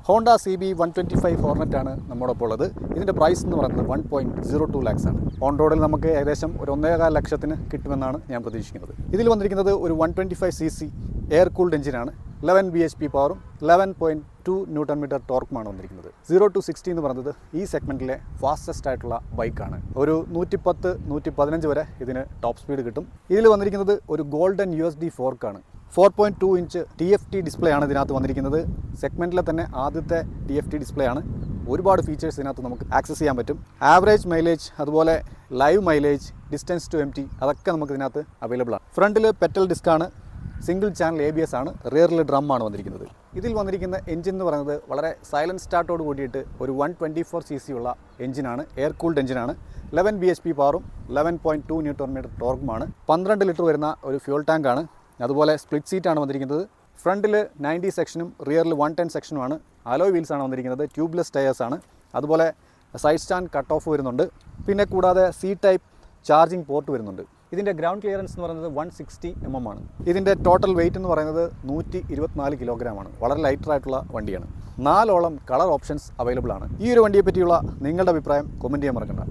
Honda CB 125 Hornet ആണ് നമ്മോടൊപ്പം ഉള്ളത്. ഇതിൻ്റെ പ്രൈസ് എന്ന് പറയുന്നത് 1.02 lakhs ആണ്. ഓൺ റോഡിൽ നമുക്ക് ഏകദേശം ഒരു 1.25 ലക്ഷത്തിന് കിട്ടുമെന്നാണ് ഞാൻ പ്രതീക്ഷിക്കുന്നത്. ഇതിൽ വന്നിരിക്കുന്നത് ഒരു 125cc എയർ കൂൾഡ് എഞ്ചിനാണ്. 11 bhp പവറും 11.2 Nm ടോർക്കുമാണ് വന്നിരിക്കുന്നത്. 0 to 60 എന്ന് പറയുന്നത് ഈ സെഗ്മെൻറ്റിലെ ഫാസ്റ്റസ്റ്റ് ആയിട്ടുള്ള ബൈക്കാണ്. ഒരു 110-115 വരെ ഇതിന് ടോപ്പ് സ്പീഡ് കിട്ടും. ഇതിൽ വന്നിരിക്കുന്നത് ഒരു golden USD ഫോർക്കാണ്. 4.2 inch TFT display ആണ് ഇതിനകത്ത് വന്നിരിക്കുന്നത്. സെഗ്മെൻറ്റിലെ തന്നെ ആദ്യത്തെ TFT ഡിസ്പ്ലേ ആണ്. ഒരുപാട് ഫീച്ചേഴ്സ് ഇതിനകത്ത് നമുക്ക് ആക്സസ് ചെയ്യാൻ പറ്റും. ആവറേജ് മൈലേജ്, അതുപോലെ live mileage, distance to empty അതൊക്കെ നമുക്ക് ഇതിനകത്ത് അവൈലബിൾ ആണ്. ഫ്രണ്ടിൽ പെറ്റൽ ഡിസ്ക്കാണ്, സിംഗിൾ ചാനൽ ABS ആണ്, റിയറിൽ ഡ്രം ആണ് വന്നിരിക്കുന്നത്. ഇതിൽ വന്നിരിക്കുന്ന എഞ്ചിൻ എന്ന് പറയുന്നത് വളരെ സൈലൻറ്റ് സ്റ്റാർട്ടോട് കൂടിയിട്ട് ഒരു 124cc ഉള്ള എഞ്ചിനാണ്. എയർ കൂൾഡ് എഞ്ചിനാണ്. 11 bhp പവറും 11.2 Nm ടോർക്കുമാണ്. 12 ലിറ്റർ വരുന്ന ഒരു ഫ്യൂൽ ടാങ്കാണ്. അതുപോലെ സ്പ്ലിറ്റ് സീറ്റാണ് വന്നിരിക്കുന്നത്. ഫ്രണ്ടിൽ 90 സെക്ഷനും റിയറിൽ 110 സെക്ഷനുമാണ്. അലോയ് വീൽസ് ആണ് വന്നിരിക്കുന്നത്. ട്യൂബ്ലെസ് ടയേഴ്സാണ്. അതുപോലെ സൈഡ് സ്റ്റാൻഡ് കട്ട് ഓഫ് വരുന്നുണ്ട്. പിന്നെ കൂടാതെ C-ടൈപ്പ് ചാർജിങ് പോർട്ട് വരുന്നുണ്ട്. ഇതിൻ്റെ ഗ്രൗണ്ട് ക്ലിയറൻസ് എന്ന് പറയുന്നത് 160 mm ആണ്. ഇതിൻ്റെ ടോട്ടൽ വെയിറ്റ് എന്ന് പറയുന്നത് 124 കിലോഗ്രാമാണ്. വളരെ ലൈറ്ററായിട്ടുള്ള വണ്ടിയാണ്. 4 കളർ ഓപ്ഷൻസ് അവൈലബിൾ ആണ്. ഈ ഒരു വണ്ടിയെ പറ്റിയുള്ള നിങ്ങളുടെ അഭിപ്രായം കമൻറ്റ് ചെയ്യാൻ മറക്കണ്ട.